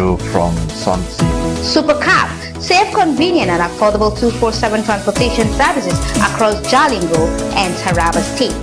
show from Sun TV. Supercab, safe, convenient and affordable 247 transportation services across Jalingo and Taraba State.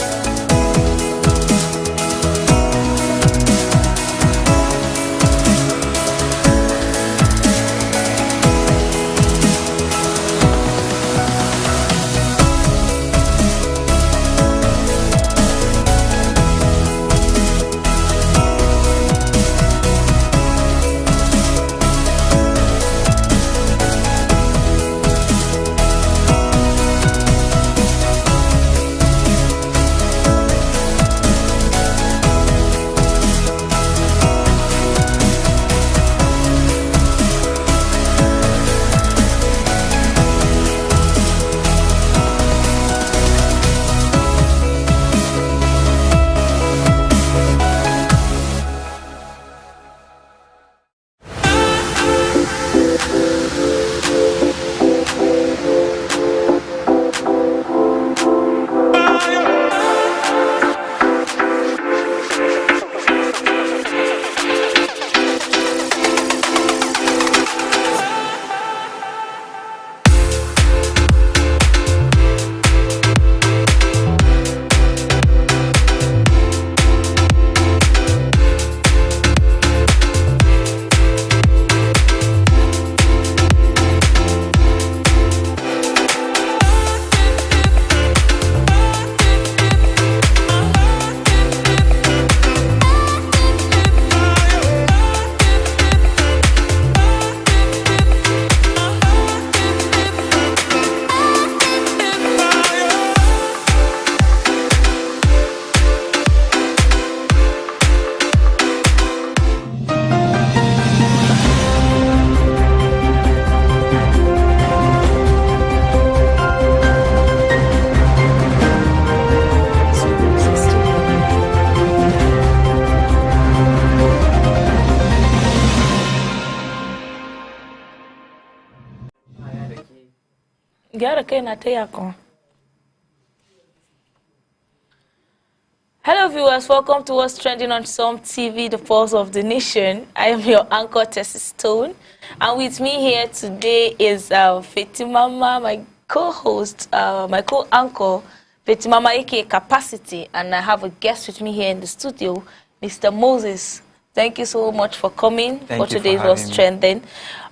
Hello viewers, welcome to What's Trending on Some TV, the pulse of the nation. I am your anchor, Tessie Stone, and with me here today is Fatimama, my co-host, my co-anchor, Fatimama aka Capacity, and I have a guest with me here in the studio, Mr. Moses. Thank you so much for coming for today's What's Trending.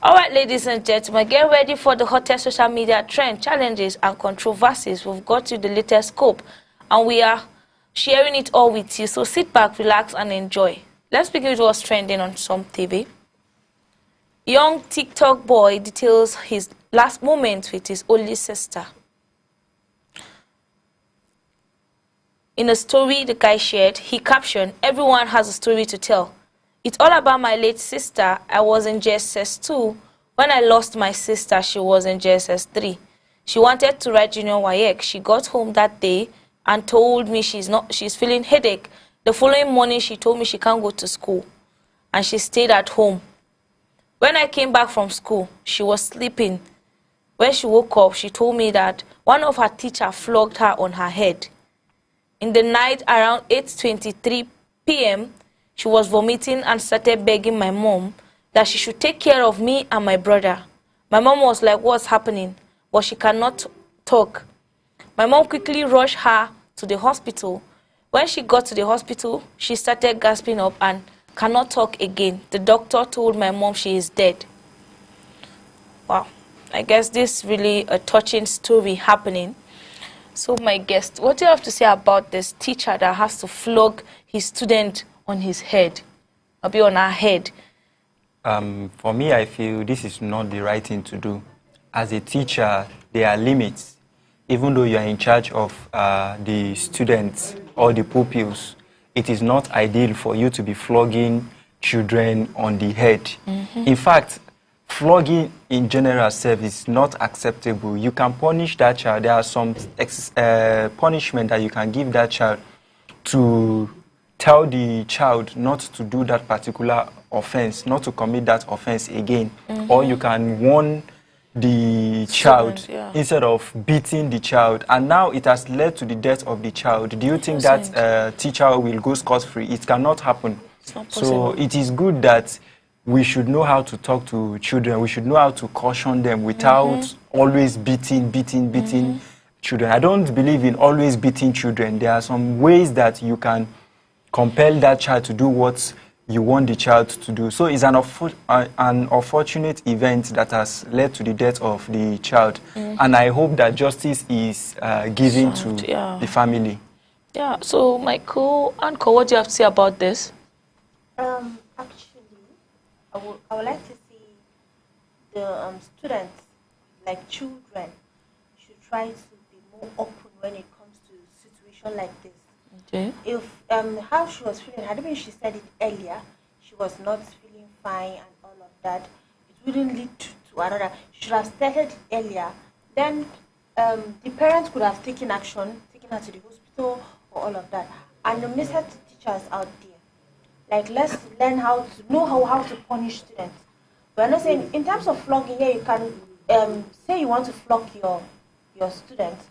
All right, ladies and gentlemen, get ready for the hottest social media trend, challenges, and controversies. We've got you the latest scope, and we are sharing it all with you. So sit back, relax, and enjoy. Let's begin with What's Trending on Some TV. Young TikTok boy details his last moments with his only sister. In a story the guy shared, he captioned, "Everyone has a story to tell. It's all about my late sister. I was in JSS 2. When I lost my sister, she was in JSS 3. She wanted to write Junior WAEC. She got home that day and told me she's feeling headache. The following morning, she told me she can't go to school, and she stayed at home. When I came back from school, she was sleeping. When she woke up, she told me that one of her teachers flogged her on her head. In the night around 8:23 p.m., she was vomiting and started begging my mom that she should take care of me and my brother. My mom was like, "What's happening?" But she cannot talk. My mom quickly rushed her to the hospital. When she got to the hospital, she started gasping up and cannot talk again. The doctor told my mom she is dead. Wow, I guess this is really a touching story happening. So my guest, what do you have to say about this teacher that has to flog his student on his head, or be on her head? For me, I feel this is not the right thing to do. As a teacher, there are limits. Even though you are in charge of the students or the pupils, it is not ideal for you to be flogging children on the head. Mm-hmm. In fact, flogging in general self is not acceptable. You can punish that child. There are some punishment that you can give that child to tell the child not to do that particular offense, not to commit that offense again. Mm-hmm. Or you can warn the child instead of beating the child. And now it has led to the death of the child. Do you think that teacher will go scot-free? It cannot happen. It's not possible. So it is good that we should know how to talk to children. We should know how to caution them without always beating children. I don't believe in always beating children. There are some ways that you can compel that child to do what you want the child to do. So it's an unfortunate event that has led to the death of the child. And I hope that justice is given to the family. Yeah, so Michael, Uncle, what do you have to say about this? Actually, I would like to see the students, like children, should try to be more open when it comes to a situation like this. Okay. If how she was feeling, had been she said it earlier, she was not feeling fine and all of that, it wouldn't lead to another. She should have started it earlier. Then the parents could have taken action, taken her to the hospital or all of that. And the message to teachers out there, like let's learn how to know how to punish students. We're not saying in terms of flogging, yeah, you can say you want to flog your students,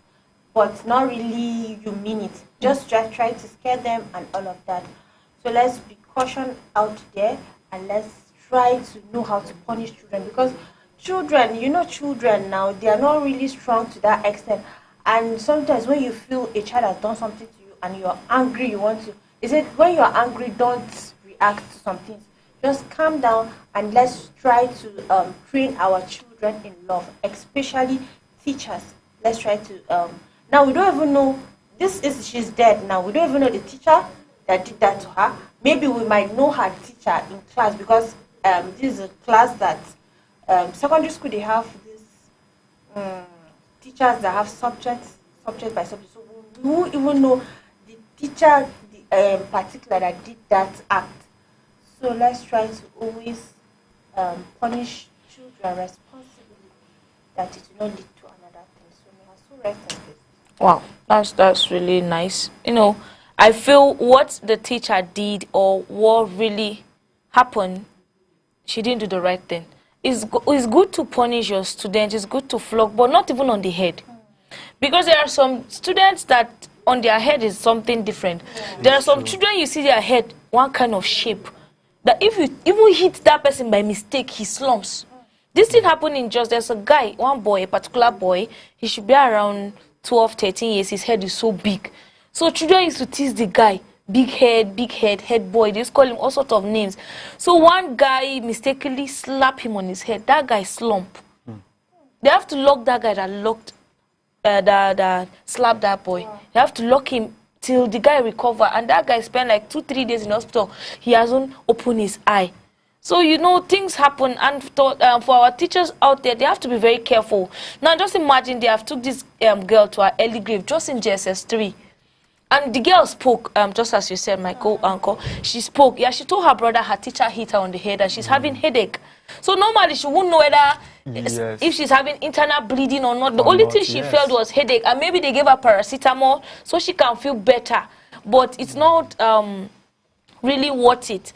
but not really you mean it. Just try to scare them and all of that. So let's be caution out there and let's try to know how to punish children, because children, children now, they are not really strong to that extent. And sometimes when you feel a child has done something to you and you're angry, when you're angry, don't react to some things. Just calm down and let's try to train our children in love, especially teachers. Let's try to now we don't even know, she's dead now. We don't even know the teacher that did that to her. Maybe we might know her teacher in class, because this is a class that secondary school, they have this teachers that have subject by subject. So we won't even know the teacher particular that did that act. So let's try to always punish children responsibly, that it will not lead to another thing. So may I so rest in peace. Wow, that's really nice. I feel what the teacher did or what really happened, she didn't do the right thing. It's good to punish your students, it's good to flog, but not even on the head. Because there are some students that on their head is something different. There are some children, you see their head, one kind of shape, that if you even hit that person by mistake, he slumps. This thing happened in there's a guy, one boy, a particular boy, he should be around 12, 13 years, his head is so big. So children used to tease the guy, big head boy. They used to call him all sorts of names. So one guy mistakenly slapped him on his head. That guy slump. They have to lock that guy that slapped that boy. They have to lock him till the guy recover. And that guy spent like 2-3 days in hospital. He hasn't opened his eye. So, things happen, and for our teachers out there, they have to be very careful. Now, just imagine they have took this girl to her early grave just in JSS 3. And the girl spoke, just as you said, my uncle. She spoke. Yeah, she told her brother her teacher hit her on the head and she's having headache. So normally she wouldn't know whether if she's having internal bleeding or not. The only thing she felt was headache, and maybe they gave her paracetamol so she can feel better. But it's not really worth it.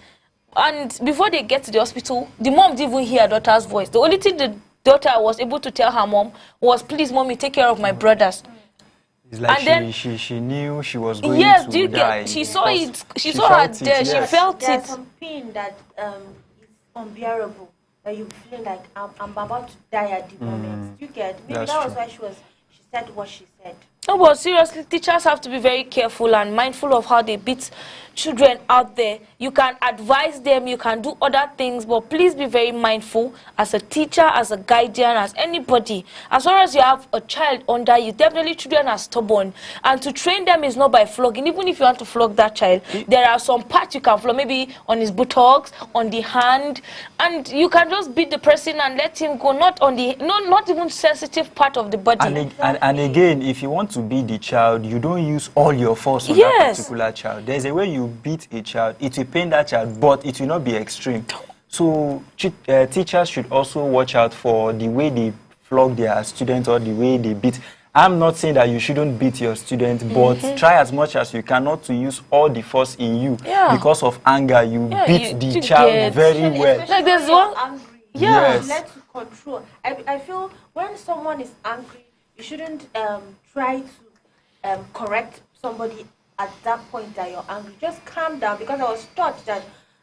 And before they get to the hospital, the mom didn't even hear her daughter's voice. The only thing the daughter was able to tell her mom was, please, mommy, take care of my brothers. It's like and she knew she was going to die. She saw it. She saw her there. She felt it. There's some pain that is unbearable. That you feel like I'm about to die at the moment. You get? Maybe that was why she said what she said. No, but seriously, teachers have to be very careful and mindful of how they beat children out there. You can advise them, you can do other things, but please be very mindful as a teacher, as a guardian, as anybody. As far as you have a child under you, definitely children are stubborn. And to train them is not by flogging. Even if you want to flog that child, there are some parts you can flog, maybe on his buttocks, on the hand, and you can just beat the person and let him go, not on the, not even sensitive part of the body. And again, if you want to beat the child, you don't use all your force on that particular child. There's a way you beat a child, it will pain that child, but it will not be extreme. So teachers should also watch out for the way they flog their students or the way they beat. I'm not saying that you shouldn't beat your student, but try as much as you can not to use all the force in you. Because of anger, you beat the child very well. Like there's one angry. Yes. Let to control. I feel when someone is angry, you shouldn't try to correct somebody at that point that you're angry. Just calm down, because I was taught that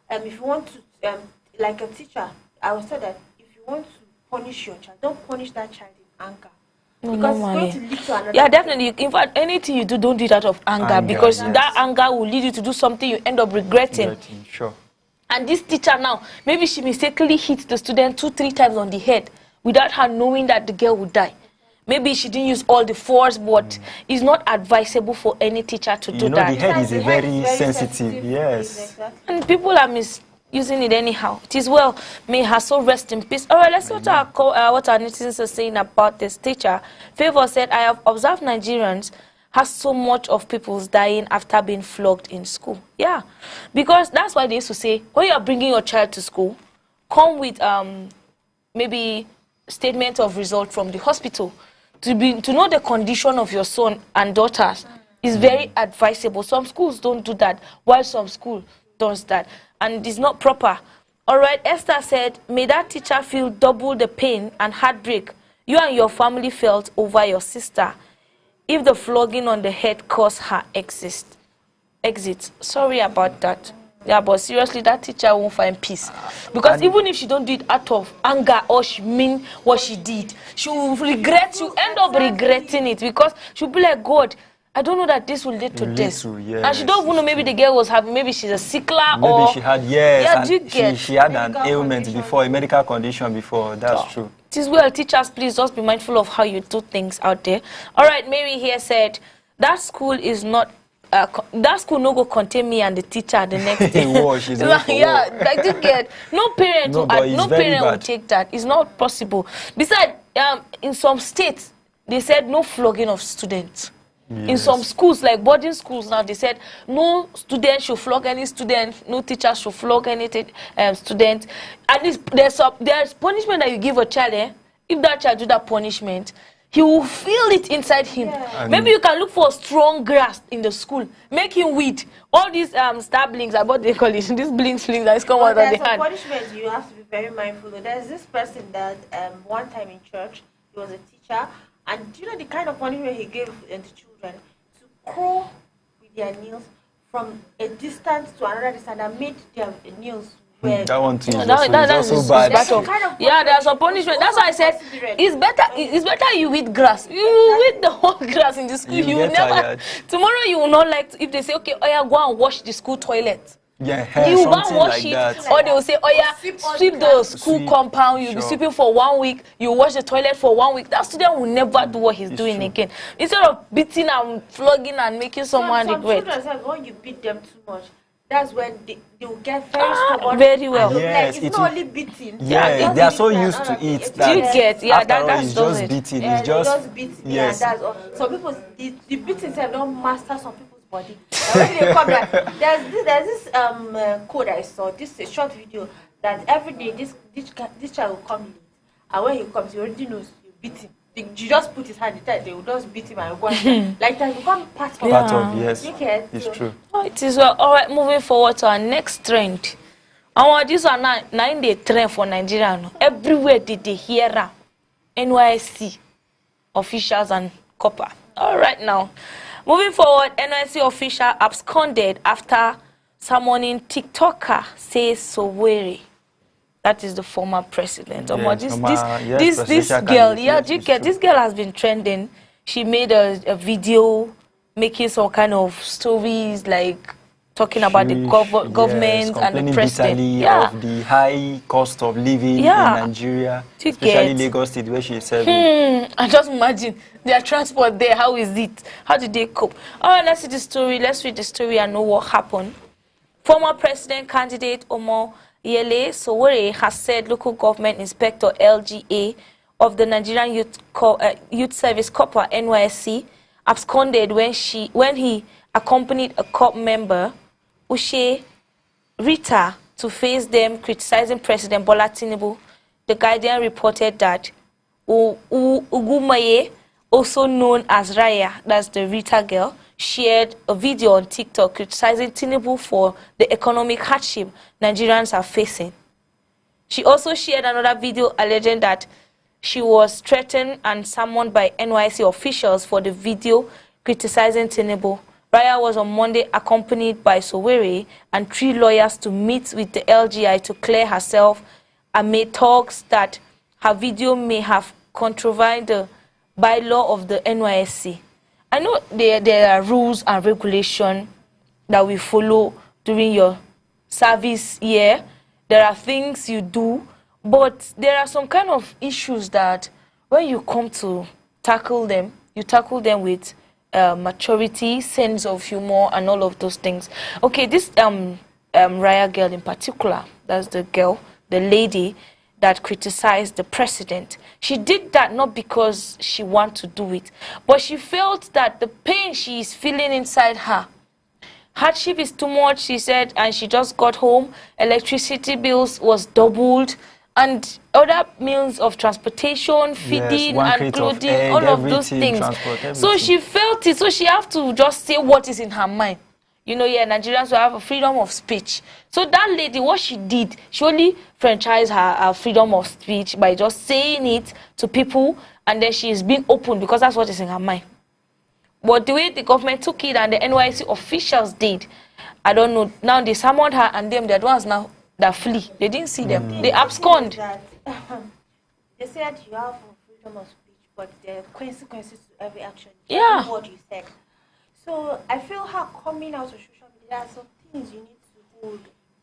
if you want to like a teacher, I was told that if you want to punish your child, don't punish that child in anger. No, Because normally. it's going to lead to another. Yeah, definitely. In fact, anything you do, don't do it out of anger, because yes. that anger will lead you to do something you end up regretting. Sure. And this teacher now, maybe she mistakenly hit the student 2-3 times on the head without her knowing that the girl would die. Maybe she didn't use all the force, but it's not advisable for any teacher to do that. The head is a very sensitive, yes. Exactly. And people are misusing it anyhow. It is well. May her soul rest in peace. All right, let's see what our netizens are saying about this teacher. Favor said, I have observed Nigerians has so much of people's dying after being flogged in school. Yeah, because that's why they used to say, when you are bringing your child to school, come with maybe statement of result from the hospital. To know the condition of your son and daughters is very advisable. Some schools don't do that, while some school does that, and it's not proper. All right, Esther said, may that teacher feel double the pain and heartbreak you and your family felt over your sister, if the flogging on the head caused her exit. Sorry about that. Yeah, but seriously, that teacher won't find peace. Because even if she don't do it out of anger or she mean what she did, she will regret, she'll end up regretting it, because she'll be like, God, I don't know that this will lead to death. Yes, and she don't even know, maybe the girl was having, maybe she's a sickler, maybe or... she had, yes, yeah, and she had an ailment before, a medical condition before, that's true. It is well, teachers, please just be mindful of how you do things out there. All right, Mary here said, that school is not... that school no go contain me and the teacher the next day. Yeah, like you get no parent will take that. It's not possible. Besides, in some states they said no flogging of students. Yes. In some schools, like boarding schools now, they said no student should flog any student, no teacher should flog any student. At least there's punishment that you give a child. If that child do that punishment, he will feel it inside him. Yeah. Maybe you can look for strong grass in the school. Make him weed. All these stabbings, what they call it, these blings that is come out of the hand. Punishment you have to be very mindful of. There's this person that one time in church, he was a teacher, and you know the kind of punishment he gave the children? To crawl with their nails from a distance to another distance and made their nails. That one too is also bad. Yeah, there's a punishment. That's why I said it's better you eat grass. You eat the whole grass in the school. You will never. Tired. Tomorrow you will not like if they say, okay, oh yeah, go and wash the school toilet. Yeah, you will go and wash like it, that. or they will say, oh yeah, sweep the school compound. You'll be sweeping for 1 week. You wash the toilet for 1 week. That student will never do what he's doing again. Instead of beating and flogging and making someone regret. Some children, when you beat them too much, that's when they will get very stubborn. Very well. Yes, like, it's not only beating. Yeah, they are so used to it. Do you get? Yeah, that's just beating. It's just beating. Yes. Yeah, that's all. Some people, the beating itself don't master some people's body. When they come back, there's this code I saw. This is a short video that every day this child will come late, and when he comes, he already knows you beat him. You just put his hand in there, they will just beat him and go like that. Become part of yes. It's true. Oh, it is well. All right, moving forward to our next trend. These are now in the trend for Nigeria. No? Everywhere they hear NYSC officials and copper. All right, now moving forward, NYSC official absconded after summoning TikToker says Sowore. That is the former president. This girl, this girl has been trending. She made a video making some kind of stories, like talking about the government and the president. Of the high cost of living in Nigeria, especially Lagos State, where she is serving. I just imagine their transport there. How is it? How did they cope? All right, let's see the story. Let's read the story and know what happened. Former president candidate Omo Yele Sowore has said local government inspector LGA of the Nigerian Youth Service Corps NYSC absconded when he accompanied a corps member Ushe Rita to face them criticizing President Bola Tinubu. The Guardian reported that Ugumaye, also known as Raya, that's the Rita girl, shared a video on TikTok criticizing Tinubu for the economic hardship Nigerians are facing. She also shared another video alleging that she was threatened and summoned by NYC officials for the video criticizing Tinubu. Raya was on Monday accompanied by Sowore and 3 lawyers to meet with the LGI to clear herself amid talks that her video may have contravened the bylaw of the NYSC. I know there are rules and regulations that we follow during your service year. There are things you do, but there are some kind of issues that when you come to tackle them, you tackle them with maturity, sense of humor, and all of those things. Okay, this Raya girl in particular, that's the girl, the lady that criticized the president. She did that not because she wanted to do it, but she felt that the pain she is feeling inside her, hardship is too much, she said, and she just got home, electricity bills was doubled, and other means of transportation, feeding, and clothing, all of those things. So she felt it, so she have to just say what is in her mind. You know, yeah, Nigerians will have a freedom of speech. So that lady, what she did, she only franchised her freedom of speech by just saying it to people, and then she is being open because that's what is in her mind. But the way the government took it and the NYC officials did, I don't know. Now they summoned her and them, they're the ones now that flee. They didn't see them. They abscond. They said you have freedom of speech, but there are consequences to every action. Yeah. What you said. So I feel her coming out of social media, there are some things you need to hold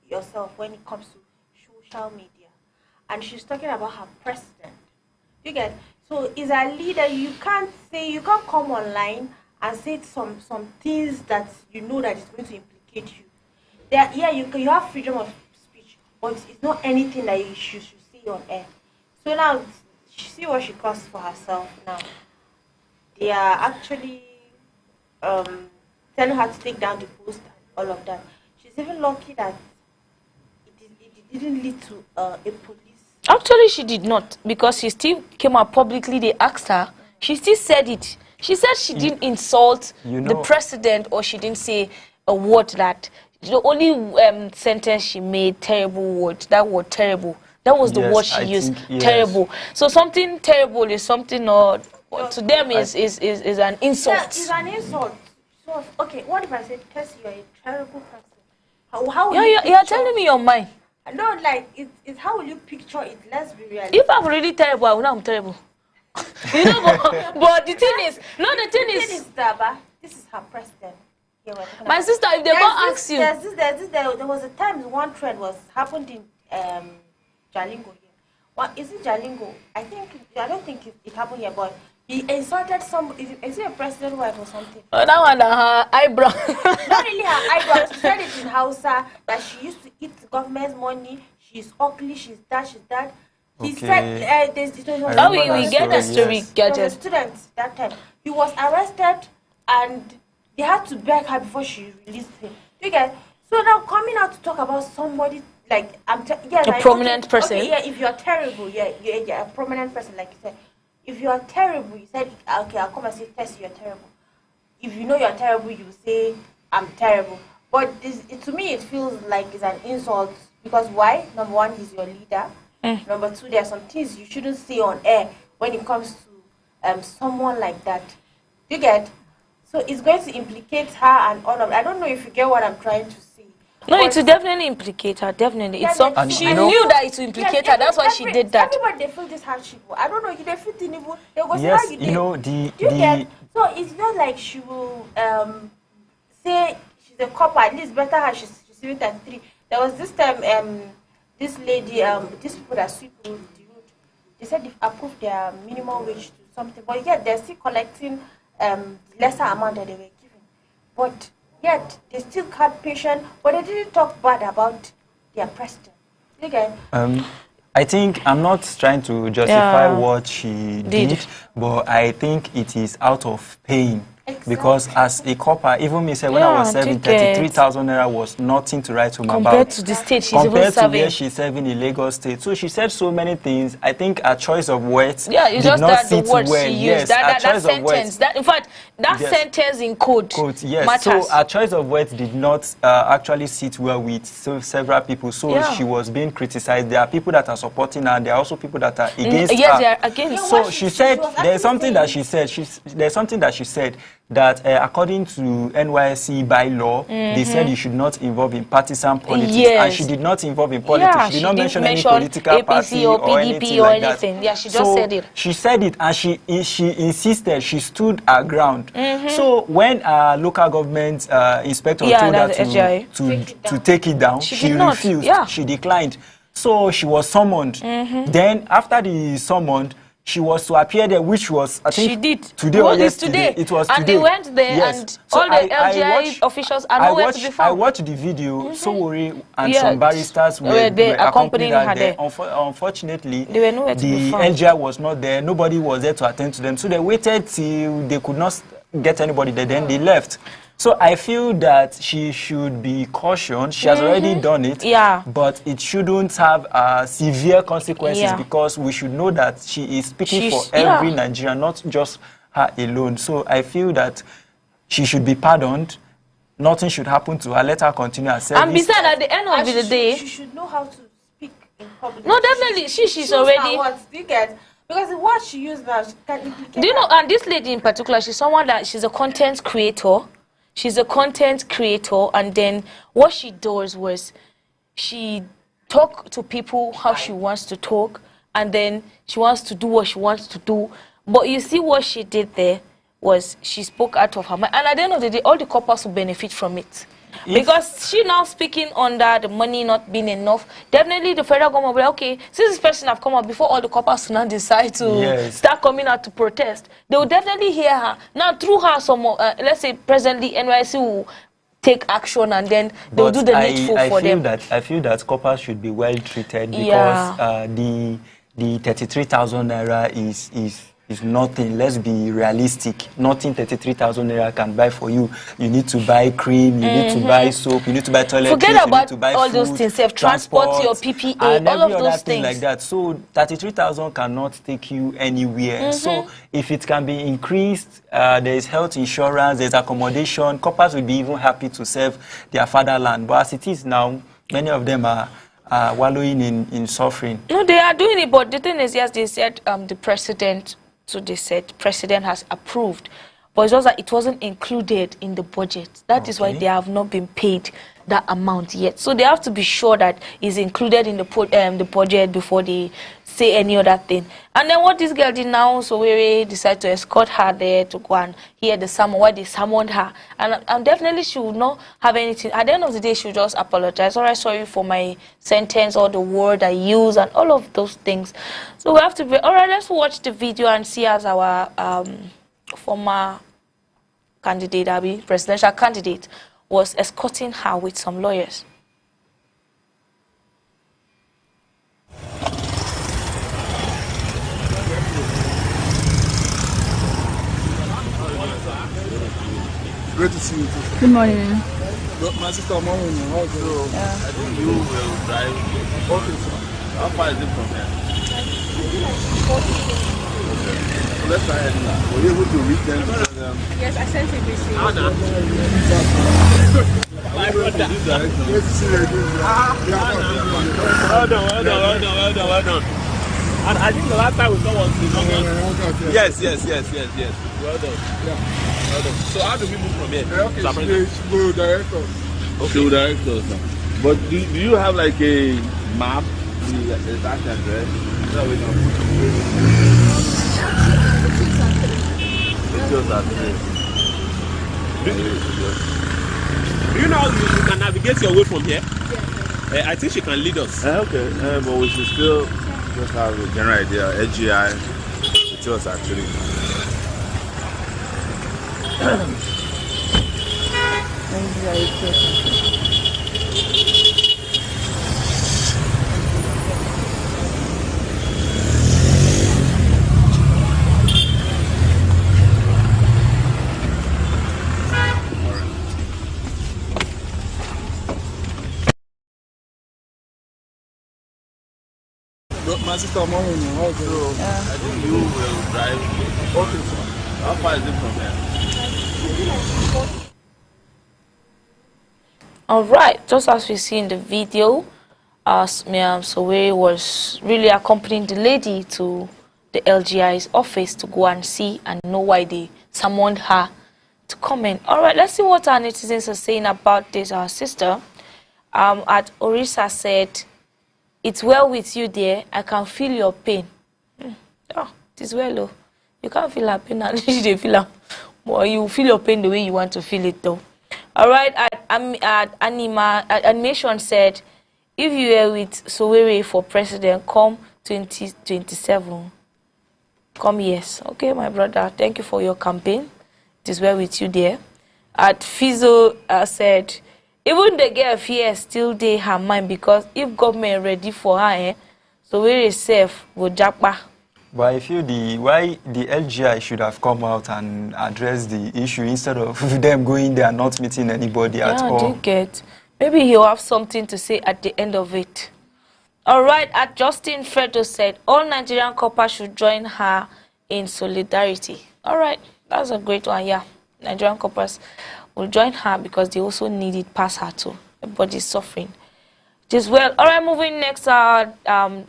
yourself when it comes to social media. And she's talking about her president. You get? So as a leader, you can't come online and say some things that you know that is going to implicate you. Yeah, you have freedom of speech, but it's not anything that you should say on air. So now, see what she caused for herself now. They are actually telling her to take down the post and all of that. She's even lucky that it didn't lead to a police. Actually, she did not, because she still came out publicly. They asked her. She still said it. She said she didn't insult the president, or she didn't say a word that. The only sentence she made, terrible word. That word, terrible. That was the word she used, terrible. So something terrible is something, or to them is an insult. Yeah, it's an insult. So, okay, what if I say, Tess, you're a terrible person? How you're telling me your mind. No, like, it's how will you picture it? Let's be real. If I'm really terrible, I will know I'm terrible. You know, but the thing is, this is her president. My sister, if they don't ask you. There was a time one trend was happened in Jalingo here. Well, is it Jalingo? I don't think it happened here, but he insulted somebody. Is it a president wife or something? Oh, that one, her eyebrow. Not really her eyebrow. She said it in Hausa that she used to eat government's money. She's ugly. She's that. He said, we get the story. There was a student that time. He was arrested and they had to beg her before she released him. You get? So now coming out to talk about somebody like a prominent person. Okay, yeah, if you're terrible, you're a prominent person, like you said. If you are terrible, you said, okay, I'll come and say, Tess, you're terrible. If you know you're terrible, you say, I'm terrible. But to me, it feels like it's an insult. Because why? Number one, he's your leader. Number two, there are some things you shouldn't say on air when it comes to someone like that. You get? So it's going to implicate her and all of. I don't know if you get what I'm trying to say. No, it will definitely implicate her. Definitely, she knew that it will implicate her. That's why she did that. Everybody they feel this hardship. I don't know. They feel Tinubu. They go say yes, how you did. You get? So it's not like she will say she's a cop. At least better her. She's 33. There was this time this lady these people that sweep the road. They said they've approved their minimum wage to something, but yet they're still collecting lesser amount that they were given. But yet they still had patience, but they didn't talk bad about their president. Okay. I think I'm not trying to justify what she did, but I think it is out of pain. Exactly. Because as a copper, even me said when I was serving, 33,000 naira was nothing to write home about. Compared to the state she's even compared to serving. where she's serving in Lagos State. So she said so many things. I think her choice of words it's did just not that sit the words well. she used, yes, that choice sentence. Of words, in fact, that sentence in code yes. matters. So her choice of words did not actually sit well with several people. So she was being criticized. There are people that are supporting her. There are also people that are against her. Yes, they are against. So she said there's something that she said. There's something that she said that according to NYSC bylaw, they said you should not involve in partisan politics, and she did not involve in politics. Yeah, she did not mention any mention political APC party or or PDP anything or like anything. that. Yeah, she just said it. She said it, and she insisted. She stood her ground. So when local government inspector told her to take it down, she refused. Yeah. She declined. So she was summoned. Then after the summon, she was to appear there, which was, I think, she did. Today or yesterday. It was and today. they went there, yes. and so all the LGI officials are nowhere to be found. I watched the video. Sowore and some barristers were accompanying her there. Unfortunately, they were nowhere to be found. LGI was not there. Nobody was there to attend to them. So they waited till they could not get anybody there. Then they left. So I feel that she should be cautioned. She has already done it, but it shouldn't have severe consequences because we should know that she is speaking for every Nigerian, not just her alone. So I feel that she should be pardoned. Nothing should happen to her. Let her continue her service. And besides, at the end of the day, she should know how to speak in public. No, definitely, she's already. Do you get? Because the word she used now, she can implicate. Do you know? And this lady in particular, she's someone that she's a content creator. She's a content creator, and then what she does was she talk to people how she wants to talk, and then she wants to do what she wants to do. But you see what she did there was she spoke out of her mind, and at the end of the day, all the couples will benefit from it. Because she now speaking under the money not being enough, definitely the federal government will be like, okay, since this person have come up before all the couples now decide to start coming out to protest, they will definitely hear her. Now through her, some let's say presently NYC will take action, and then they will do the needful for them. I feel that couples should be well treated because the 33,000 naira is nothing. Let's be realistic. Nothing 33,000 naira can buy for you. You need to buy cream, you need to buy soap, you need to buy toiletries, Forget about you need to buy all food, those things, transport, your PPA, and all of every those other thing things. like that. So 33,000 cannot take you anywhere. So if it can be increased, there is health insurance, there's accommodation. Couples will be even happy to serve their fatherland. But as it is now, many of them are wallowing in suffering. No, they are doing it, but the thing is, yes, they said the president. So they said president has approved, but it's just that it wasn't included in the budget. That is why they have not been paid that amount yet. So they have to be sure that it's included in the budget before they say any other thing. And then what this girl did now, so we decided to escort her there to go and hear the sermon, why they summoned her. And definitely she would not have anything. At the end of the day, she would just apologize. All right, sorry for my sentence or the word I use and all of those things. So we have to be, all right, let's watch the video and see as our former candidate, presidential candidate, was escorting her with some lawyers. Great to see you too. Good morning. My sister, morning. How's it? I think you will drive. Okay, sir. How far is it from here? Okay. So let's try heading now. Were you able to reach them? Yes, I sent a message. Anna. My brother. Great to see you again. Well done. And I think the last time we saw was the Yes. Well done. Yeah. Well done. So how do we move from here? Okay, she go direct us. Okay. She will direct us now. But do you have like a map? The exact address? No, we don't. It's just address. Do you know how you can navigate your way from here? Yes. I think she can lead us. Okay, but we should still just have a general idea. AGI, it was actually. My sister, morning. How's it? I think you will drive. Okay, sir. How far is it from here? All right, just as we see in the video, Sowore was really accompanying the lady to the LGI's office to go and see and know why they summoned her to comment. All right, let's see what our netizens are saying about this. Our sister at Orisa said, "It's well with you, dear. I can feel your pain." Oh, it is well, though. You can't feel her pain unless you feel her. Well, you feel your pain the way you want to feel it, though. All right, Animation said, "If you were with Sowore for president, come 2027. Come, yes." Okay, my brother, thank you for your campaign. It is well with you there. At Fizo said, "Even the girl fear still dey her mind, because if government ready for her, Sowore safe go japa." But I feel why the LGI should have come out and address the issue instead of them going there and not meeting anybody at all. Yeah, I do get. Maybe he'll have something to say at the end of it. All right, at Justin Fredo said, "All Nigerian coppers should join her in solidarity." All right, that's a great one, yeah. Nigerian coppers will join her because they also need it past her too. Everybody's suffering. Just well. All right, moving next,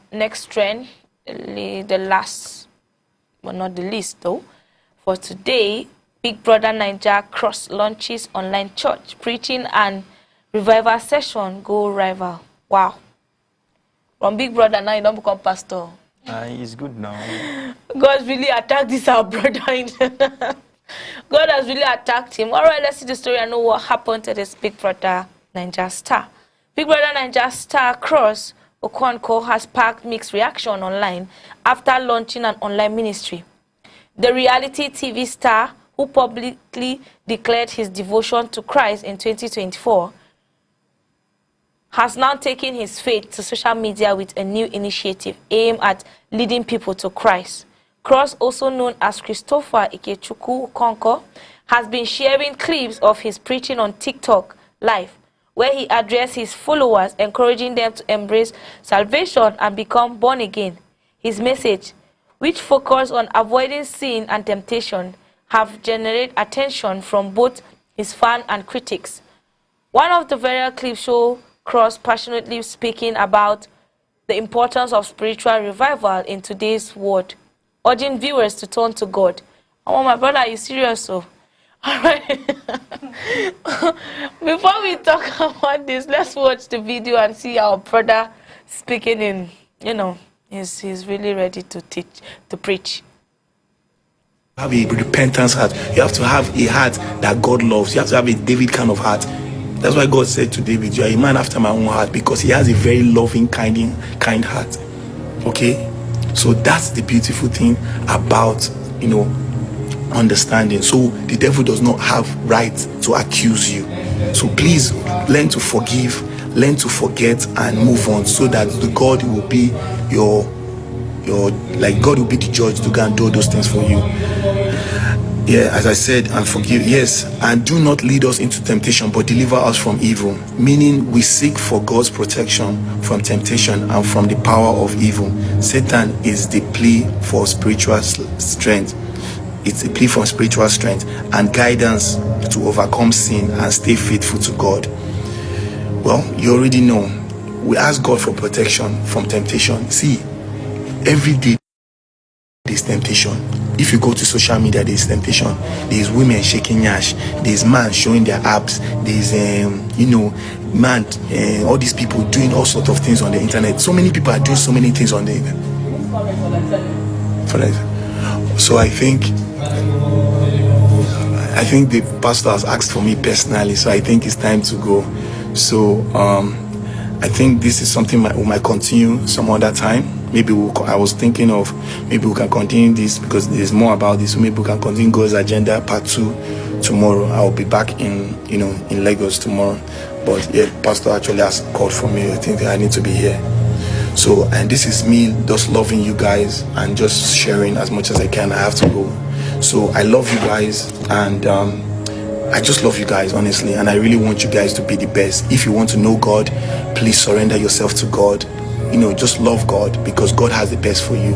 next trend. The last, but not the least though, for today, Big Brother Naija cross launches online church preaching and revival session go rival. Wow! From Big Brother now you don't become pastor. It's good now. God really attacked this our brother. God has really attacked him. All right, let's see the story and know what happened to this Big Brother Naija star. Big Brother Naija star Cross Okonkwo has sparked mixed reaction online after launching an online ministry. The reality TV star, who publicly declared his devotion to Christ in 2024, has now taken his faith to social media with a new initiative aimed at leading people to Christ. Cross, also known as Christopher Ikechukwu Okonkwo, has been sharing clips of his preaching on TikTok Live, where he addressed his followers, encouraging them to embrace salvation and become born again. His message, which focused on avoiding sin and temptation, have generated attention from both his fans and critics. One of the viral clips shows Cross passionately speaking about the importance of spiritual revival in today's world, urging viewers to turn to God. Oh, my brother, are you serious? So? All right. Before we talk about this, let's watch the video and see our brother speaking in, he's really ready to preach. Have a repentance heart. You have to have a heart that God loves. You have to have a David kind of heart. That's why God said to David, "You are a man after my own heart," because he has a very loving, kind heart. Okay? So that's the beautiful thing about, understanding. So the devil does not have right to accuse you. So please learn to forgive, learn to forget, and move on, so that the God will be God will be the judge to go and do those things for you. Yeah, as I said, and forgive, yes, and do not lead us into temptation, but deliver us from evil. Meaning, we seek for God's protection from temptation and from the power of evil. Satan is the plea for spiritual strength. It's a plea for spiritual strength and guidance to overcome sin and stay faithful to God. Well, you already know. We ask God for protection from temptation. See, every day there's temptation. If you go to social media, there's temptation. There's women shaking yash. There's man showing their abs. There's all these people doing all sorts of things on the internet. So many people are doing so many things on the internet. So I think the pastor has asked for me personally, so I think it's time to go. So I think this is something we might continue some other time. Maybe I was thinking of maybe we can continue this because there's more about this. So maybe we can continue God's agenda part 2 tomorrow. I'll be back in Lagos tomorrow. But yeah, pastor actually has called for me. I think that I need to be here. So, and this is me just loving you guys and just sharing as much as I can. I have to go. So I love you guys, and I just love you guys, honestly, and I really want you guys to be the best. If you want to know God, please surrender yourself to God. Just love God, because God has the best for you.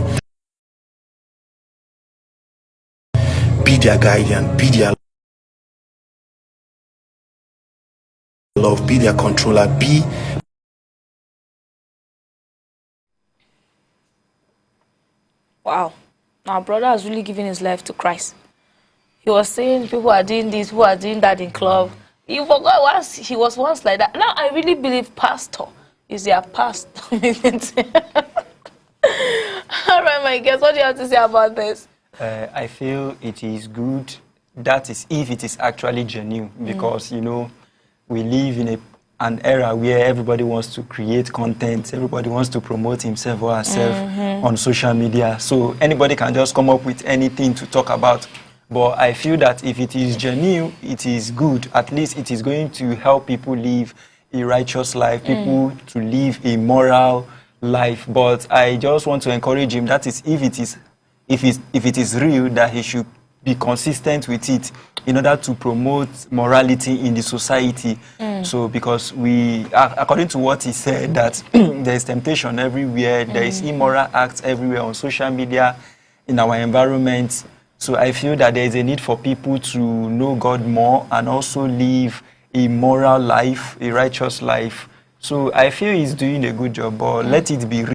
Be their guardian, be their love, be their controller, be. Wow. Our brother has really given his life to Christ. He was saying people are doing this, people are doing that in club. You forgot once he was once like that. Now I really believe pastor is their pastor. All right, my guest, what do you have to say about this? I feel it is good. That is if it is actually genuine, because you know we live in an era where everybody wants to create content, everybody wants to promote himself or herself on social media. So anybody can just come up with anything to talk about. But I feel that if it is genuine, it is good. At least it is going to help people live a righteous life, people to live a moral life. But I just want to encourage him, that is if it is real, that he should be consistent with it in order to promote morality in the society. So because we, according to what he said, that there is temptation everywhere, there is immoral acts everywhere on social media, in our environment. So I feel that there is a need for people to know God more and also live a moral life, a righteous life. So I feel he's doing a good job, but let it be real.